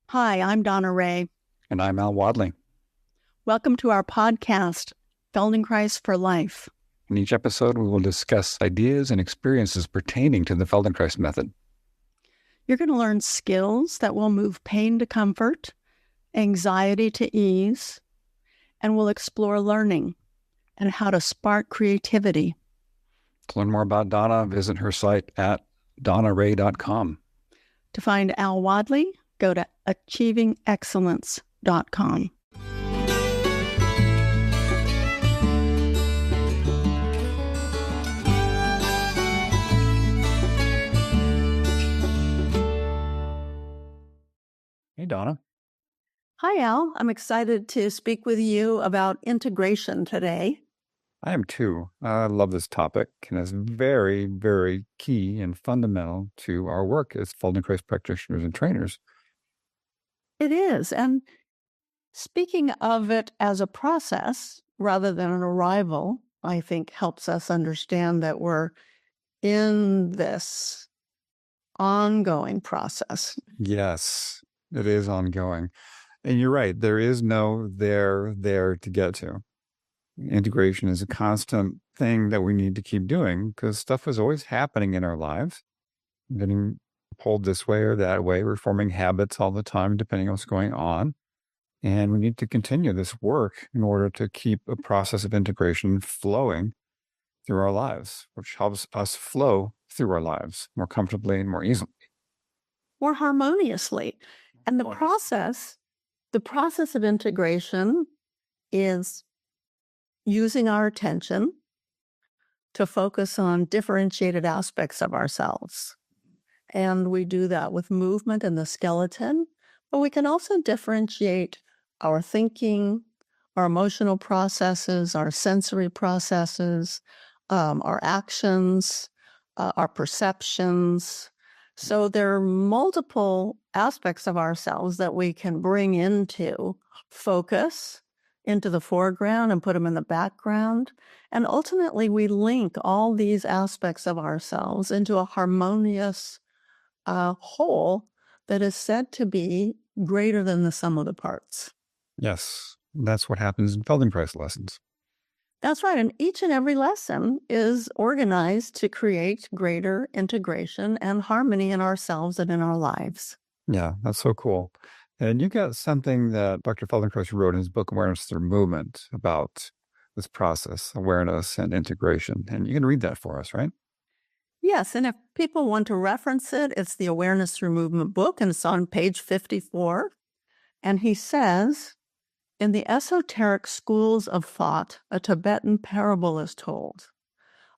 Hi, I'm Donna Ray. And I'm Al Wadley. Welcome to our podcast, Feldenkrais for Life. In each episode, we will discuss ideas and experiences pertaining to the Feldenkrais method. You're going to learn skills that will move pain to comfort, anxiety to ease, and we'll explore learning and how to spark creativity. To learn more about Donna, visit her site at donnaray.com. To find Al Wadley, go to achievingexcellence.com. Hey, Donna. Hi, Al. I'm excited to speak with you about integration today. I am too. I love this topic, and it's very, very key and fundamental to our work as Feldenkrais practitioners and trainers. It is. And speaking of it as a process rather than an arrival, I think helps us understand that we're in this ongoing process. Yes, it is ongoing. And you're right. There is no there to get to. Integration is a constant thing that we need to keep doing because stuff is always happening in our lives, getting pulled this way or that way. We're forming habits all the time, depending on what's going on. And we need to continue this work in order to keep a process of integration flowing through our lives, which helps us flow through our lives more comfortably and more easily. More harmoniously. And the process of integration is using our attention to focus on differentiated aspects of ourselves. And we do that with movement in the skeleton, but we can also differentiate our thinking, our emotional processes, our sensory processes, our actions, our perceptions. So there are multiple aspects of ourselves that we can bring into focus, into the foreground and put them in the background. And ultimately, we link all these aspects of ourselves into a harmonious whole that is said to be greater than the sum of the parts. Yes, that's what happens in Feldenkrais lessons. That's right. And each and every lesson is organized to create greater integration and harmony in ourselves and in our lives. Yeah, that's so cool. And you got something that Dr. Feldenkrais wrote in his book, Awareness Through Movement, about this process, awareness and integration. And you can read that for us, right? Yes. And if people want to reference it, it's the Awareness Through Movement book, and it's on page 54. And he says, in the esoteric schools of thought, a Tibetan parable is told.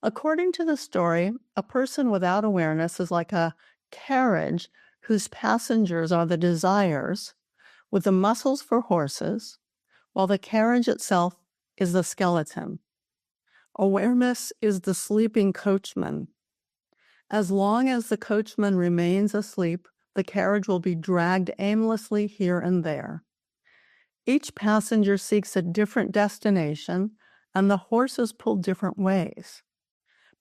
According to the story, a person without awareness is like a carriage whose passengers are the desires, with the muscles for horses, while the carriage itself is the skeleton. Awareness is the sleeping coachman. As long as the coachman remains asleep, the carriage will be dragged aimlessly here and there. Each passenger seeks a different destination, and the horses pull different ways.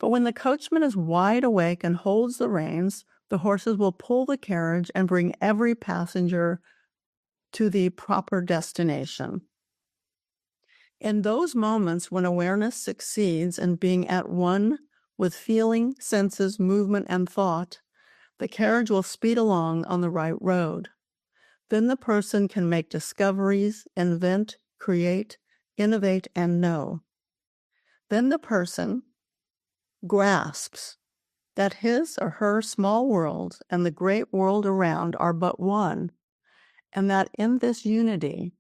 But when the coachman is wide awake and holds the reins, the horses will pull the carriage and bring every passenger to the proper destination. In those moments when awareness succeeds in being at one with feeling, senses, movement, and thought, the carriage will speed along on the right road. Then the person can make discoveries, invent, create, innovate, and know. Then the person grasps that his or her small world and the great world around are but one, and that in this unity,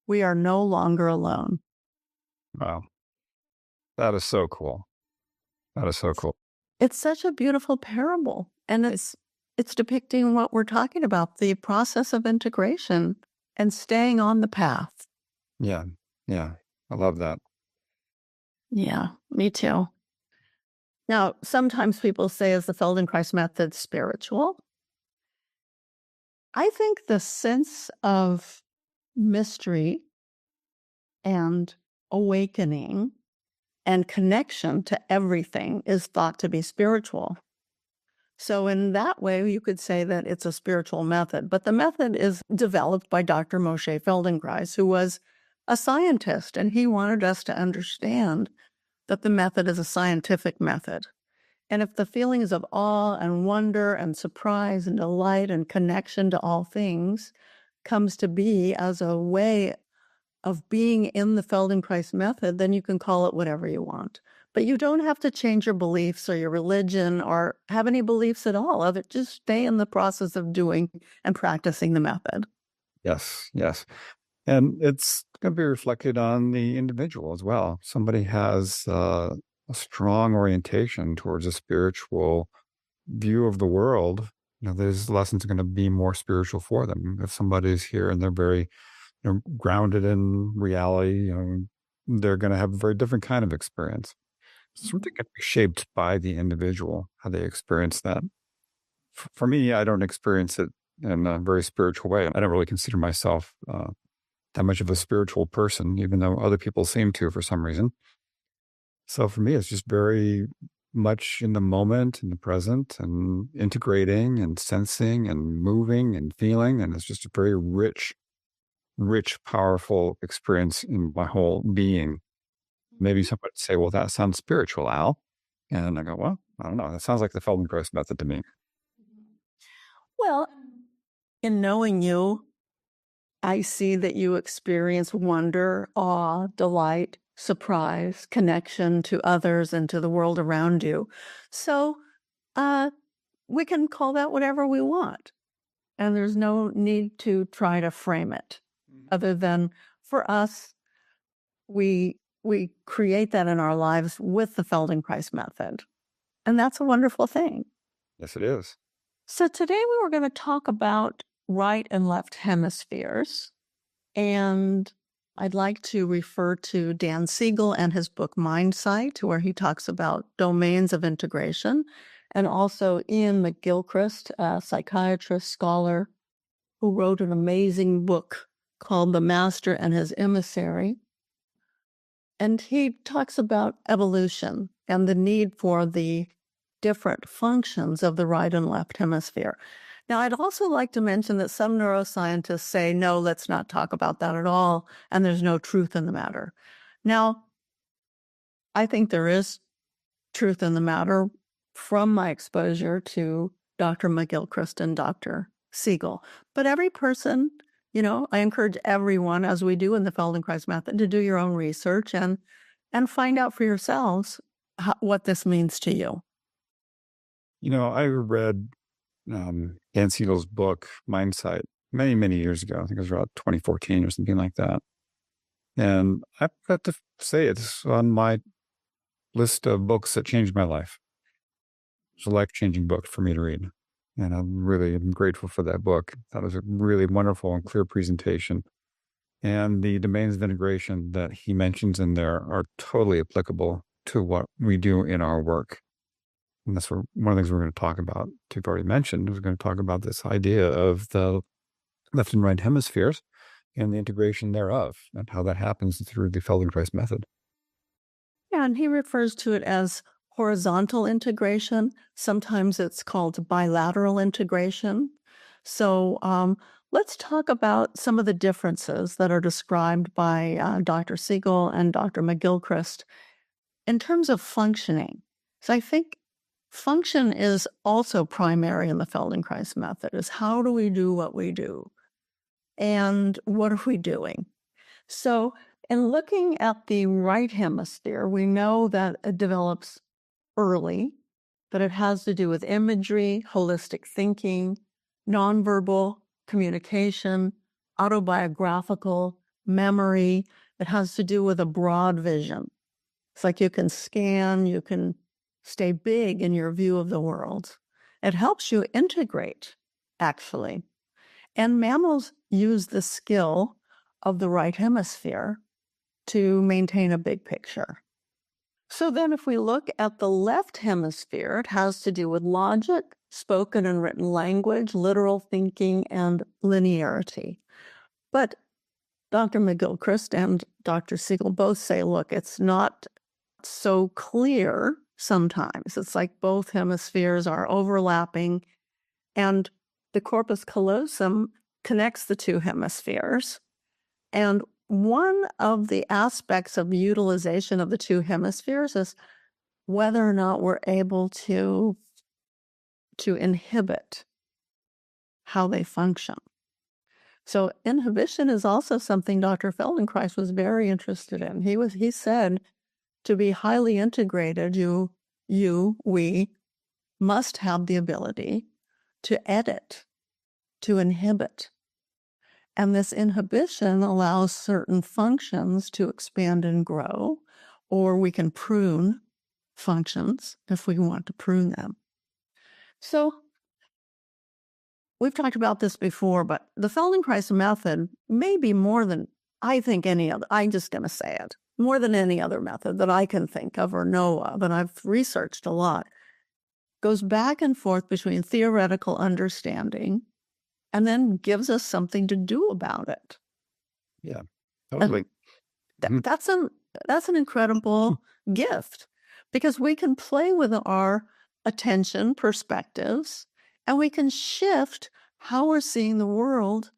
we are no longer alone. Wow. That is so cool. That is so cool. It's such a beautiful parable, and it's depicting what we're talking about, the process of integration and staying on the path. Yeah. I love that. Yeah, me too. Now, sometimes people say, is the Feldenkrais method spiritual? I think the sense of mystery and awakening and connection to everything is thought to be spiritual. So in that way, you could say that it's a spiritual method. But the method is developed by Dr. Moshe Feldenkrais, who was a scientist, and he wanted us to understand that the method is a scientific method. And if the feelings of awe and wonder and surprise and delight and connection to all things comes to be as a way of being in the Feldenkrais method, then you can call it whatever you want. But you don't have to change your beliefs or your religion or have any beliefs at all of it. Just stay in the process of doing and practicing the method. Yes, yes. And it's going to be reflected on the individual as well. Somebody has a strong orientation towards a spiritual view of the world. Those lessons are going to be more spiritual for them. If somebody's here and they're very grounded in reality, they're going to have a very different kind of experience. It's something going to be shaped by the individual, how they experience that. For me, I don't experience it in a very spiritual way. I don't really consider myself that much of a spiritual person, even though other people seem to for some reason. So for me, it's just very much in the moment, in the present, and integrating and sensing and moving and feeling. And it's just a very rich, powerful experience in my whole being. Maybe somebody would say, well, that sounds spiritual, Al. And I go, well, I don't know. That sounds like the Feldenkrais method to me. Well, in knowing you, I see that you experience wonder, awe, delight, surprise, connection to others and to the world around you. So we can call that whatever we want. And there's no need to try to frame it other than for us, we create that in our lives with the Feldenkrais method. And that's a wonderful thing. Yes, it is. So today we were going to talk about right and left hemispheres. And I'd like to refer to Dan Siegel and his book Mindsight, where he talks about domains of integration, and also Ian McGilchrist, a psychiatrist, scholar, who wrote an amazing book called The Master and His Emissary. And he talks about evolution and the need for the different functions of the right and left hemisphere. Now, I'd also like to mention that some neuroscientists say, no, let's not talk about that at all, and there's no truth in the matter. Now, I think there is truth in the matter from my exposure to Dr. McGilchrist and Dr. Siegel. But every person, I encourage everyone, as we do in the Feldenkrais method, to do your own research and find out for yourselves what this means to you. I read Dan Siegel's book, Mindsight, many, many years ago. I think it was around 2014 or something like that. And I've got to say it's on my list of books that changed my life. It's a life-changing book for me to read. And I'm really grateful for that book. That was a really wonderful and clear presentation. And the domains of integration that he mentions in there are totally applicable to what we do in our work. And that's one of the things we're going to talk about. You've already mentioned, we're going to talk about this idea of the left and right hemispheres and the integration thereof and how that happens through the Feldenkrais method. Yeah, and he refers to it as horizontal integration. Sometimes it's called bilateral integration. So let's talk about some of the differences that are described by Dr. Siegel and Dr. McGilchrist in terms of functioning. So I think function is also primary in the Feldenkrais method, is how do we do what we do? And what are we doing? So in looking at the right hemisphere, we know that it develops early, that it has to do with imagery, holistic thinking, nonverbal communication, autobiographical memory. It has to do with a broad vision. It's like you can scan, you can stay big in your view of the world. It helps you integrate, actually. And mammals use the skill of the right hemisphere to maintain a big picture. So then if we look at the left hemisphere, it has to do with logic, spoken and written language, literal thinking, and linearity. But Dr. McGilchrist and Dr. Siegel both say, look, it's not not so clear sometimes. It's like both hemispheres are overlapping, and the corpus callosum connects the two hemispheres. And one of the aspects of utilization of the two hemispheres is whether or not we're able to inhibit how they function. So inhibition is also something Dr. Feldenkrais was very interested in. He said to be highly integrated, we must have the ability to edit, to inhibit. And this inhibition allows certain functions to expand and grow, or we can prune functions if we want to prune them. So we've talked about this before, but the Feldenkrais method may be more than, I think, any other, I'm just going to say it, more than any other method that I can think of or know of, and I've researched a lot, goes back and forth between theoretical understanding and then gives us something to do about it. Yeah, totally. That's an incredible gift, because we can play with our attention perspectives, and we can shift how we're seeing the world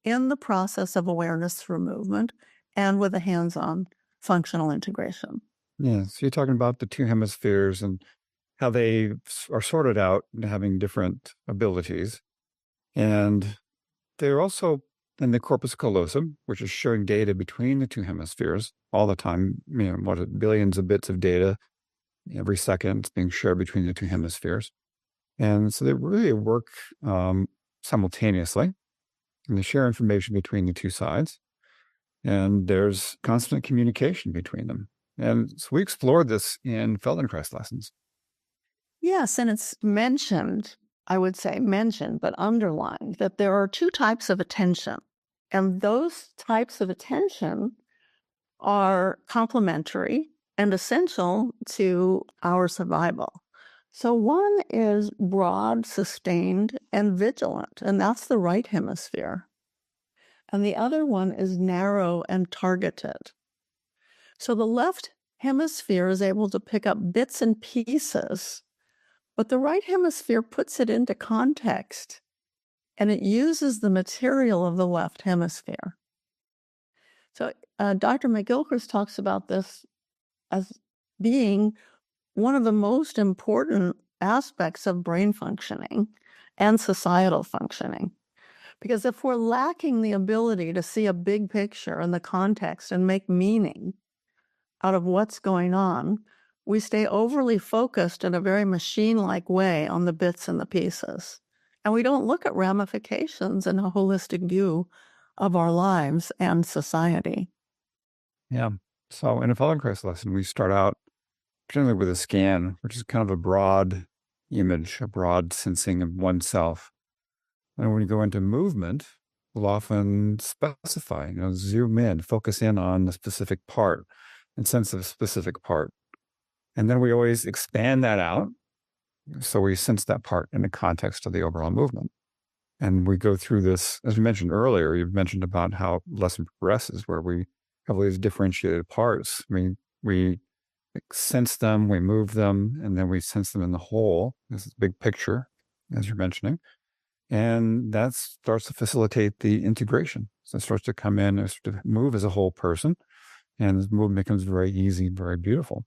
in the process of awareness through movement and with a hands-on functional integration. Yeah, so you're talking about the two hemispheres and how they are sorted out and having different abilities. And they're also in the corpus callosum, which is sharing data between the two hemispheres all the time. Billions of bits of data every second being shared between the two hemispheres. And so they really work simultaneously, and they share information between the two sides. And there's constant communication between them. And so we explored this in Feldenkrais lessons. Yes, and it's mentioned, I would say mentioned, but underlined, that there are two types of attention. And those types of attention are complementary and essential to our survival. So one is broad, sustained, and vigilant, and that's the right hemisphere. And the other one is narrow and targeted. So the left hemisphere is able to pick up bits and pieces, but the right hemisphere puts it into context, and it uses the material of the left hemisphere. So Dr. McGilchrist talks about this as being one of the most important aspects of brain functioning and societal functioning. Because if we're lacking the ability to see a big picture and the context and make meaning out of what's going on, we stay overly focused in a very machine-like way on the bits and the pieces. And we don't look at ramifications in a holistic view of our lives and society. Yeah. So in a Feldenkrais lesson, we start out generally with a scan, which is kind of a broad image, a broad sensing of oneself. And when we go into movement, we'll often specify, zoom in, focus in on the specific part and sense of a specific part. And then we always expand that out. So we sense that part in the context of the overall movement. And we go through this, as we mentioned earlier, you've mentioned about how lesson progresses, where we have all these differentiated parts. We sense them, we move them, and then we sense them in the whole. This is a big picture, as you're mentioning. And that starts to facilitate the integration. So it starts to come in and start to move as a whole person. And the movement becomes very easy, very beautiful.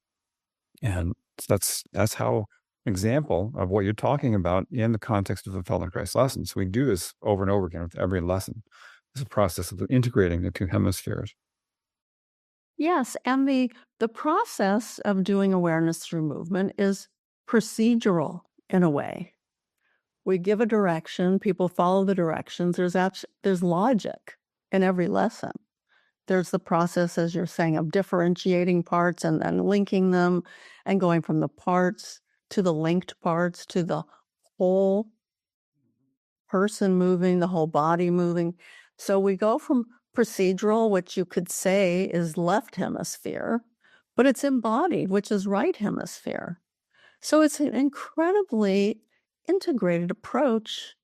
And that's how example of what you're talking about in the context of the Feldenkrais lesson. So we do this over and over again with every lesson. It's a process of integrating the two hemispheres. Yes, and the process of doing awareness through movement is procedural in a way. We give a direction, people follow the directions. There's logic in every lesson. There's the process, as you're saying, of differentiating parts and then linking them and going from the parts to the linked parts to the whole person moving, the whole body moving. So we go from procedural, which you could say is left hemisphere, but it's embodied, which is right hemisphere. So it's an incredibly integrated approach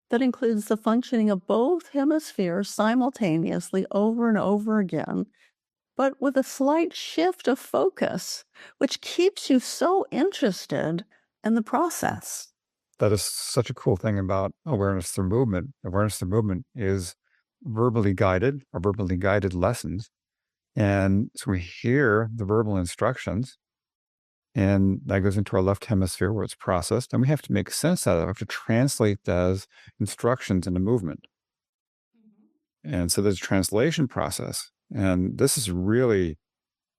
that includes the functioning of both hemispheres simultaneously over and over again but with a slight shift of focus, which keeps you so interested in the process. That is such a cool thing about awareness through movement. Awareness through movement is verbally guided or verbally guided lessons. And so we hear the verbal instructions, and that goes into our left hemisphere where it's processed. And we have to make sense out of it. We have to translate those instructions into movement. And so there's a translation process. And this is really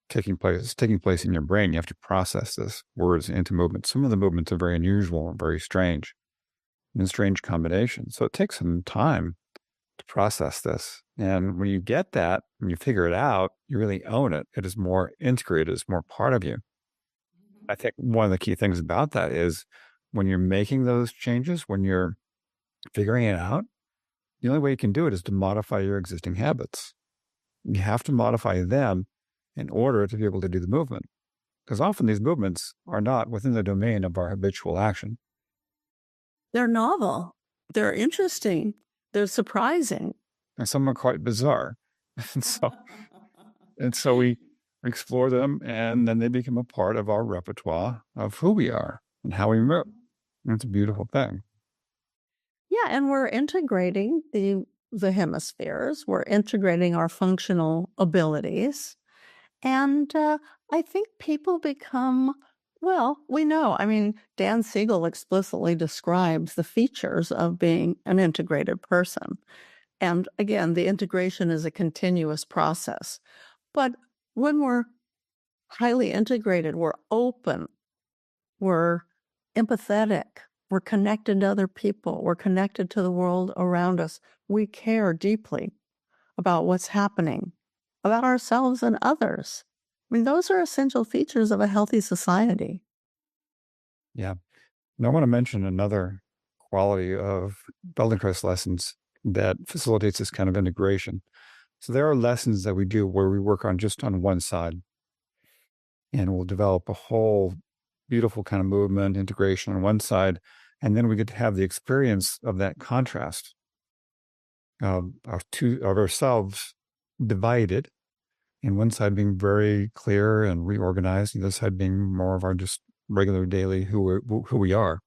taking place in your brain. You have to process this words into movement. Some of the movements are very unusual and very strange, in strange combinations. So it takes some time to process this. And when you get that, when you figure it out, you really own it. It is more integrated, it's more part of you. I think one of the key things about that is when you're making those changes, when you're figuring it out, the only way you can do it is to modify your existing habits. You have to modify them in order to be able to do the movement. Because often these movements are not within the domain of our habitual action. They're novel. They're interesting. They're surprising. And some are quite bizarre. And so we explore them, and then they become a part of our repertoire of who we are and how we move. And it's a beautiful thing. Yeah, and we're integrating the hemispheres. We're integrating our functional abilities. And I think people become, well, we know. I mean, Dan Siegel explicitly describes the features of being an integrated person. And again, the integration is a continuous process. But when we're highly integrated, we're open, we're empathetic, we're connected to other people, we're connected to the world around us. We care deeply about what's happening, about ourselves and others. I mean, those are essential features of a healthy society. Yeah. And I want to mention another quality of Feldenkrais lessons that facilitates this kind of integration. So there are lessons that we do where we work on just on one side, and we'll develop a whole beautiful kind of movement, integration on one side, and then we get to have the experience of that contrast of ourselves divided, and one side being very clear and reorganized, the other side being more of our just regular daily who we are.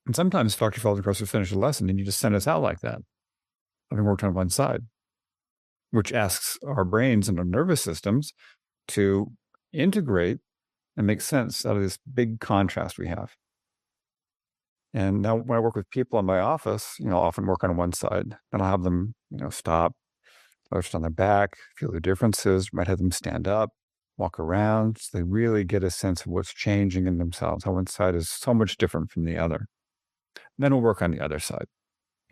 And sometimes Dr. Feldenkrais will finish a lesson and you just send us out like that, having worked on one side, which asks our brains and our nervous systems to integrate and make sense out of this big contrast we have. And now when I work with people in my office, I'll often work on one side, and I'll have them, stop, just on their back, feel the differences, might have them stand up, walk around, so they really get a sense of what's changing in themselves, how one side is so much different from the other. And then we'll work on the other side,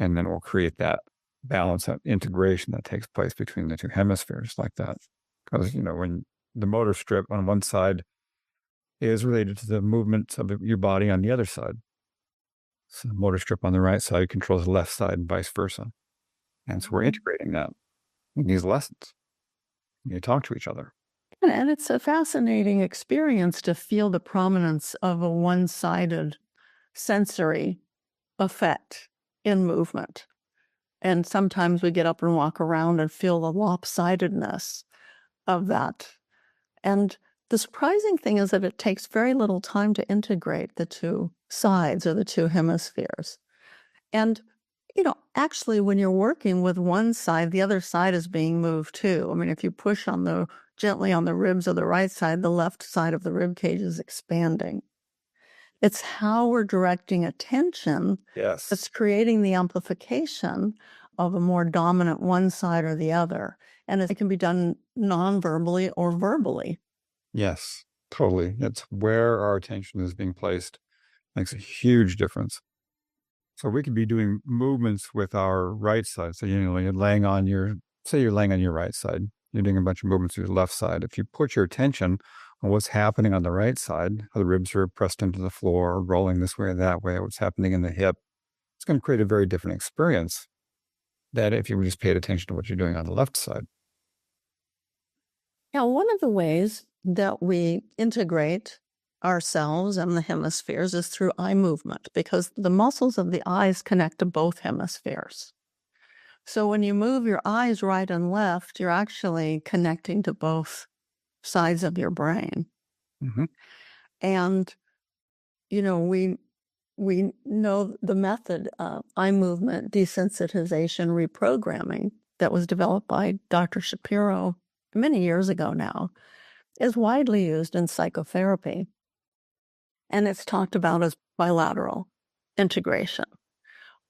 and then we'll create that balance, that integration that takes place between the two hemispheres like that. Because, when the motor strip on one side is related to the movement of your body on the other side. So the motor strip on the right side controls the left side and vice versa. And so we're integrating that in these lessons. You talk to each other. And it's a fascinating experience to feel the prominence of a one-sided sensory effect in movement. And sometimes we get up and walk around and feel the lopsidedness of that. And the surprising thing is that it takes very little time to integrate the two sides or the two hemispheres. And, actually, when you're working with one side, the other side is being moved too. I mean, if you push gently on the ribs of the right side, the left side of the rib cage is expanding. It's how we're directing attention that's creating the amplification of a more dominant one side or the other. And it can be done non-verbally or verbally. Yes, totally. It's where our attention is being placed makes a huge difference. So we could be doing movements with our right side. So, you're laying on your right side, you're doing a bunch of movements with your left side. If you put your attention on what's happening on the right side, how the ribs are pressed into the floor, rolling this way or that way, what's happening in the hip, it's going to create a very different experience than if you just paid attention to what you're doing on the left side. Now, one of the ways that we integrate ourselves and the hemispheres is through eye movement, because the muscles of the eyes connect to both hemispheres. So when you move your eyes right and left, you're actually connecting to both sides of your brain. Mm-hmm. And, we know the method of eye movement desensitization reprogramming that was developed by Dr. Shapiro many years ago now is widely used in psychotherapy. And it's talked about as bilateral integration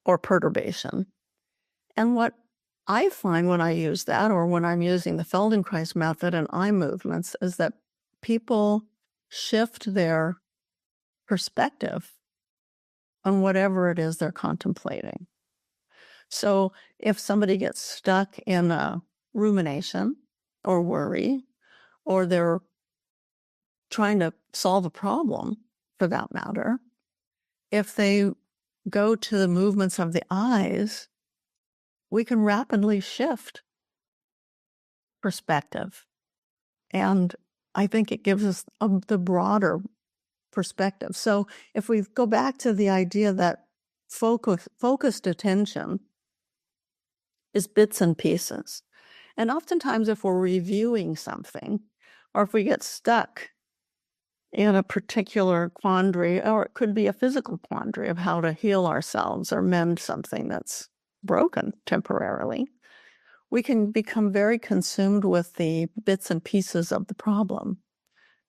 or perturbation. And what I find when I use that, or when I'm using the Feldenkrais method and eye movements, is that people shift their perspective on whatever it is they're contemplating. So if somebody gets stuck in a rumination or worry, or they're trying to solve a problem for that matter, if they go to the movements of the eyes, we can rapidly shift perspective. And I think it gives us the broader perspective. So if we go back to the idea that focused attention is bits and pieces. And oftentimes if we're reviewing something, or if we get stuck in a particular quandary, or it could be a physical quandary of how to heal ourselves or mend something that's broken temporarily, we can become very consumed with the bits and pieces of the problem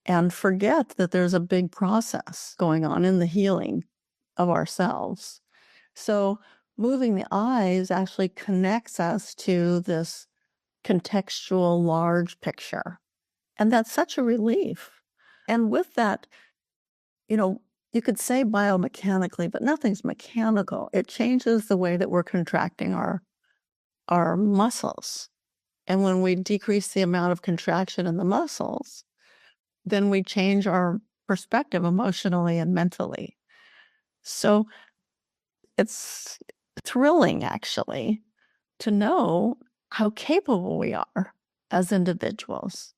and forget that there's a big process going on in the healing of ourselves. So moving the eyes actually connects us to this contextual large picture. And that's such a relief. And with that, you could say biomechanically, but nothing's mechanical. It changes the way that we're contracting our muscles. And when we decrease the amount of contraction in the muscles, then we change our perspective emotionally and mentally. So it's thrilling, actually, to know how capable we are as individuals.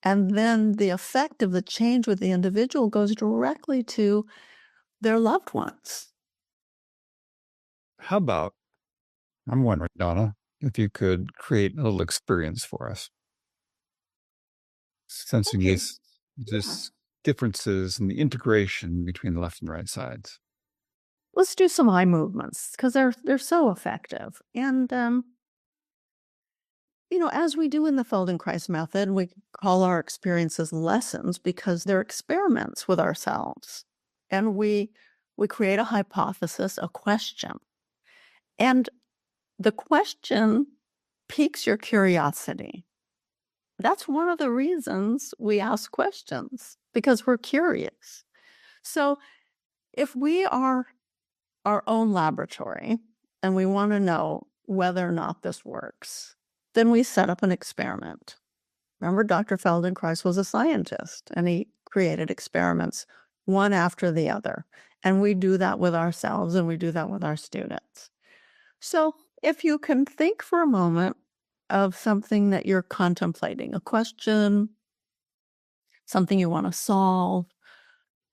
And then the effect of the change with the individual goes directly to their loved ones. How about, I'm wondering, Donna, if you could create a little experience for us, sensing Okay. this differences in the integration between the left and right sides. Let's do some eye movements because they're so effective. And as we do in the Feldenkrais method, we call our experiences lessons because they're experiments with ourselves. And we create a hypothesis, a question. And the question piques your curiosity. That's one of the reasons we ask questions, because we're curious. So if we are our own laboratory and we want to know whether or not this works, then we set up an experiment. Remember, Dr. Feldenkrais was a scientist and he created experiments one after the other. And we do that with ourselves and we do that with our students. So if you can think for a moment of something that you're contemplating, a question, something you want to solve,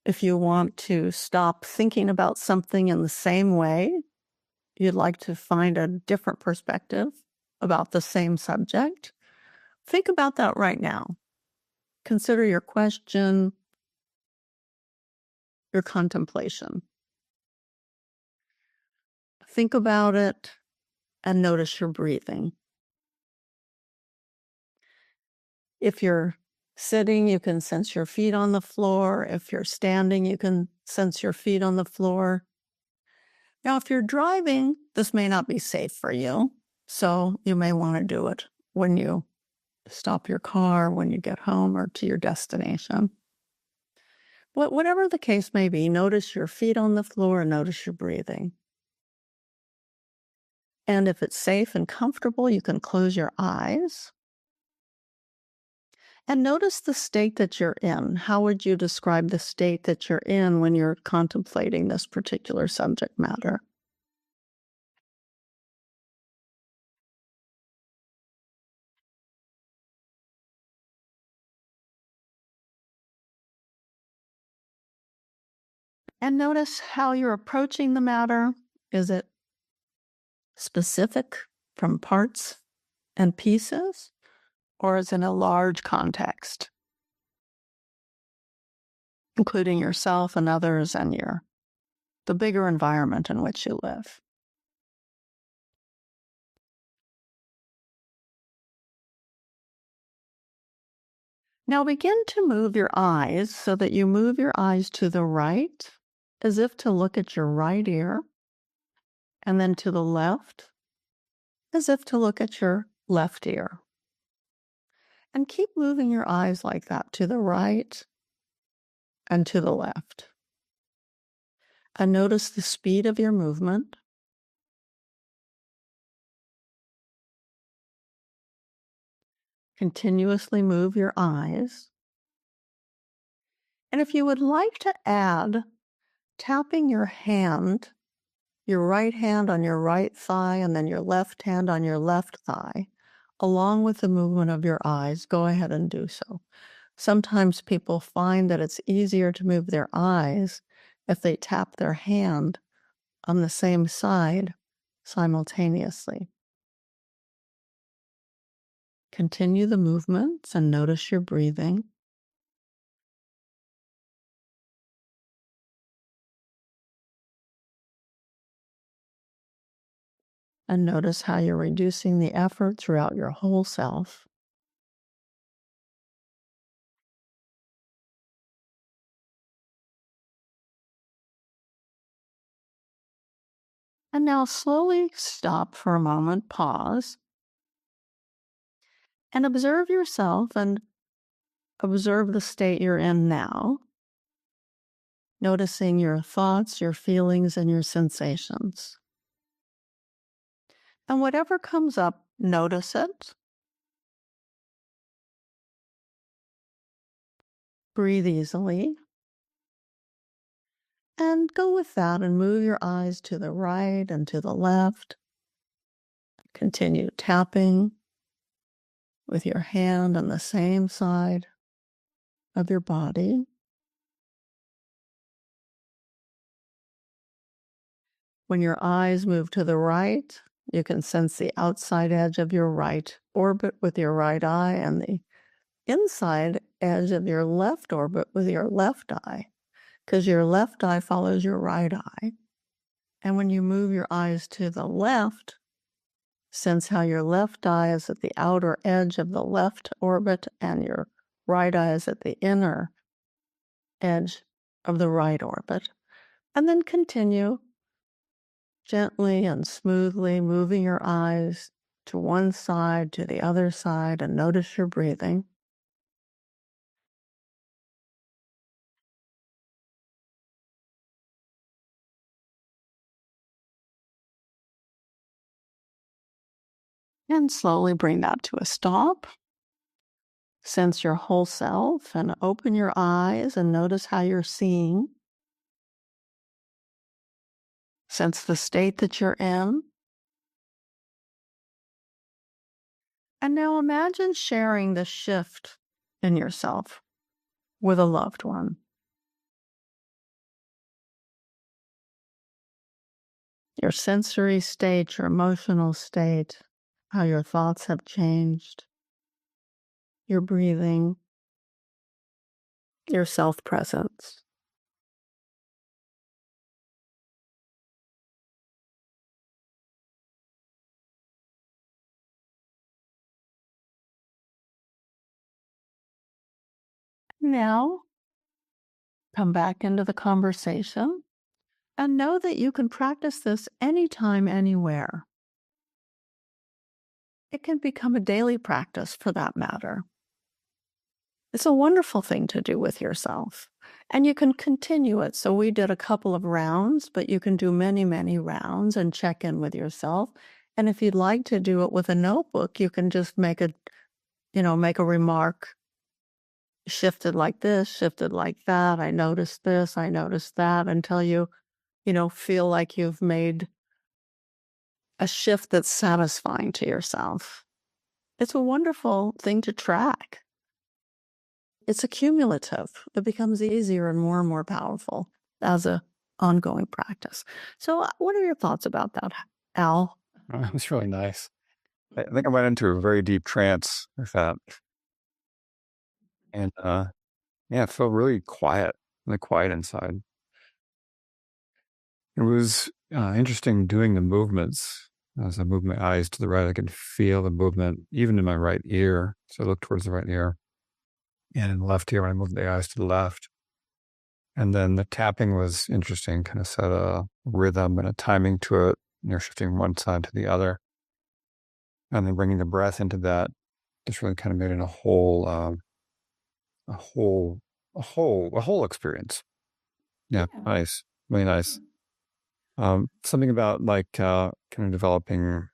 if you want to stop thinking about something in the same way, you'd like to find a different perspective about the same subject, think about that right now. Consider your question, your contemplation. Think about it and notice your breathing. If you're sitting, you can sense your feet on the floor. If you're standing, you can sense your feet on the floor. Now, if you're driving, this may not be safe for you, so you may want to do it when you stop your car, when you get home or to your destination. Whatever the case may be, notice your feet on the floor and notice your breathing. And if it's safe and comfortable, you can close your eyes. And notice the state that you're in. How would you describe the state that you're in when you're contemplating this particular subject matter? And notice how you're approaching the matter. Is it specific, from parts and pieces, or as in a large context, including yourself and others and the bigger environment in which you live. Now begin to move your eyes so that you move your eyes to the right, as if to look at your right ear, and then to the left, as if to look at your left ear. And keep moving your eyes like that to the right and to the left. And notice the speed of your movement. Continuously move your eyes. And if you would like to add tapping your hand, your right hand on your right thigh and then your left hand on your left thigh, along with the movement of your eyes, go ahead and do so. Sometimes people find that it's easier to move their eyes if they tap their hand on the same side simultaneously. Continue the movements and notice your breathing. And notice how you're reducing the effort throughout your whole self. And now slowly stop for a moment, pause, and observe yourself and observe the state you're in now, noticing your thoughts, your feelings, and your sensations. And whatever comes up, notice it. Breathe easily. And go with that and move your eyes to the right and to the left. Continue tapping with your hand on the same side of your body. When your eyes move to the right, you can sense the outside edge of your right orbit with your right eye and the inside edge of your left orbit with your left eye, because your left eye follows your right eye. And when you move your eyes to the left, sense how your left eye is at the outer edge of the left orbit and your right eye is at the inner edge of the right orbit. And then continue gently and smoothly moving your eyes to one side, to the other side, and notice your breathing. And slowly bring that to a stop. Sense your whole self and open your eyes and notice how you're seeing. Sense the state that you're in. And now imagine sharing the shift in yourself with a loved one. Your sensory state, your emotional state, how your thoughts have changed, your breathing, your self-presence. Now, come back into the conversation and know that you can practice this anytime, anywhere. It can become a daily practice for that matter. It's a wonderful thing to do with yourself. And you can continue it. So we did a couple of rounds, but you can do many, many rounds and check in with yourself. And if you'd like to do it with a notebook, you can just make a remark. Shifted like this, shifted like that. I noticed this, I noticed that, until you feel like you've made a shift that's satisfying to yourself. It's a wonderful thing to track. It's accumulative. It becomes easier and more powerful as a ongoing practice. So what are your thoughts about that, Al? It was really nice. I think I went into a very deep trance with that. And yeah, it felt really quiet inside. It was interesting doing the movements. As I moved my eyes to the right, I could feel the movement even in my right ear. So I looked towards the right ear. And in the left ear when I moved the eyes to the left. And then the tapping was interesting, kind of set a rhythm and a timing to it. You're shifting one side to the other. And then bringing the breath into that just really kind of made it a whole experience. Yeah, nice. Really nice. Something about like kind of developing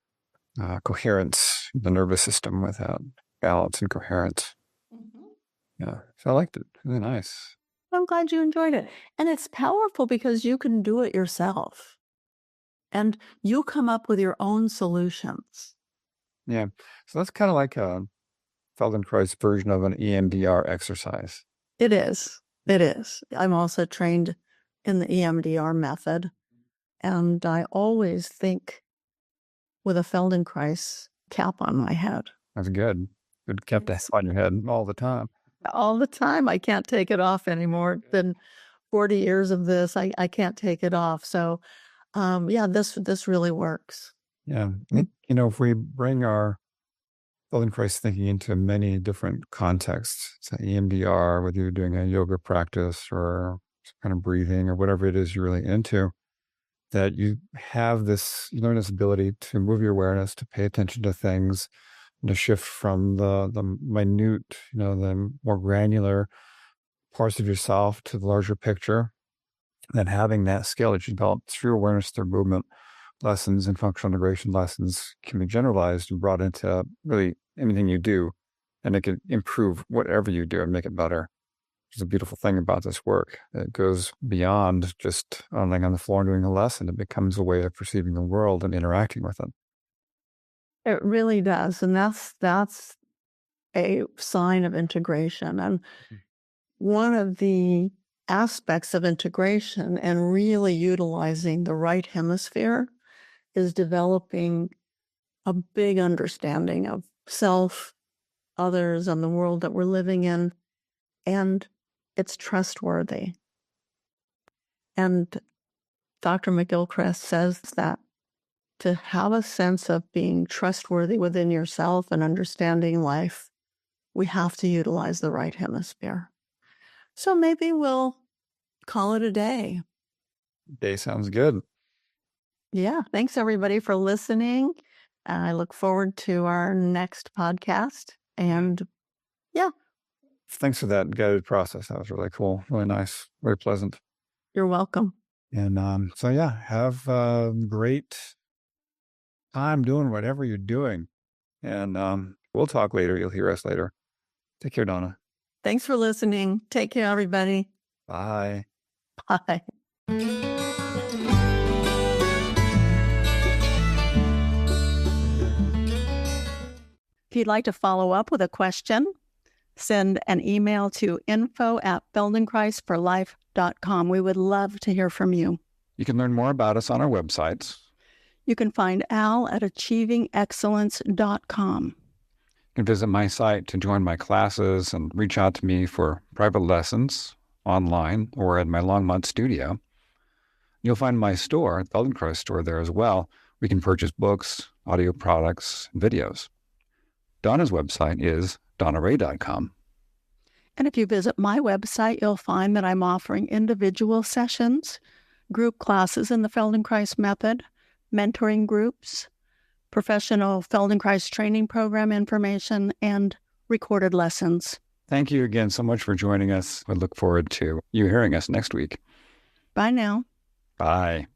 coherence in the nervous system with that balance and coherence. Yeah, so I liked it. Really nice. I'm glad you enjoyed it. And it's powerful because you can do it yourself. And you come up with your own solutions. Yeah, so that's kind of like a Feldenkrais version of an EMDR exercise. It is. It is. I'm also trained in the EMDR method. And I always think with a Feldenkrais cap on my head. That's good. Good kept that on your head all the time. All the time. I can't take it off anymore. It's been 40 years of this. I can't take it off. So, yeah, this really works. Yeah. If we bring our Feldenkrais thinking into many different contexts, so EMDR, whether you're doing a yoga practice or some kind of breathing or whatever it is you're really into, that you learn this ability to move your awareness, to pay attention to things, and to shift from the minute, the more granular parts of yourself to the larger picture. Then having that skill that you develop through awareness, through movement lessons and functional integration lessons can be generalized and brought into really anything you do, and it can improve whatever you do and make it better. Which is a beautiful thing about this work. It goes beyond just laying on the floor and doing a lesson. It becomes a way of perceiving the world and interacting with it. It really does. And that's a sign of integration. And one of the aspects of integration and really utilizing the right hemisphere is developing a big understanding of self, others, and the world that we're living in. And it's trustworthy. And Dr. McGilchrist says that to have a sense of being trustworthy within yourself and understanding life, we have to utilize the right hemisphere. So maybe we'll call it a day. Day sounds good. Yeah. Thanks, everybody, for listening. I look forward to our next podcast. And yeah. Thanks for that guided process. That was really cool. Really nice. Very pleasant. You're welcome. And so, yeah, have a great time doing whatever you're doing. And we'll talk later. You'll hear us later. Take care, Donna. Thanks for listening. Take care, everybody. Bye. Bye. If you'd like to follow up with a question, send an email to info@feldenkreisforlife.com. We would love to hear from you. You can learn more about us on our websites. You can find Al at achievingexcellence.com. You can visit my site to join my classes and reach out to me for private lessons online or at my Longmont studio. You'll find my store, the Feldenkrais store, there as well. We can purchase books, audio products, and videos. Donna's website is donnaray.com. And if you visit my website, you'll find that I'm offering individual sessions, group classes in the Feldenkrais Method, mentoring groups, professional Feldenkrais training program information, and recorded lessons. Thank you again so much for joining us. We look forward to you hearing us next week. Bye now. Bye.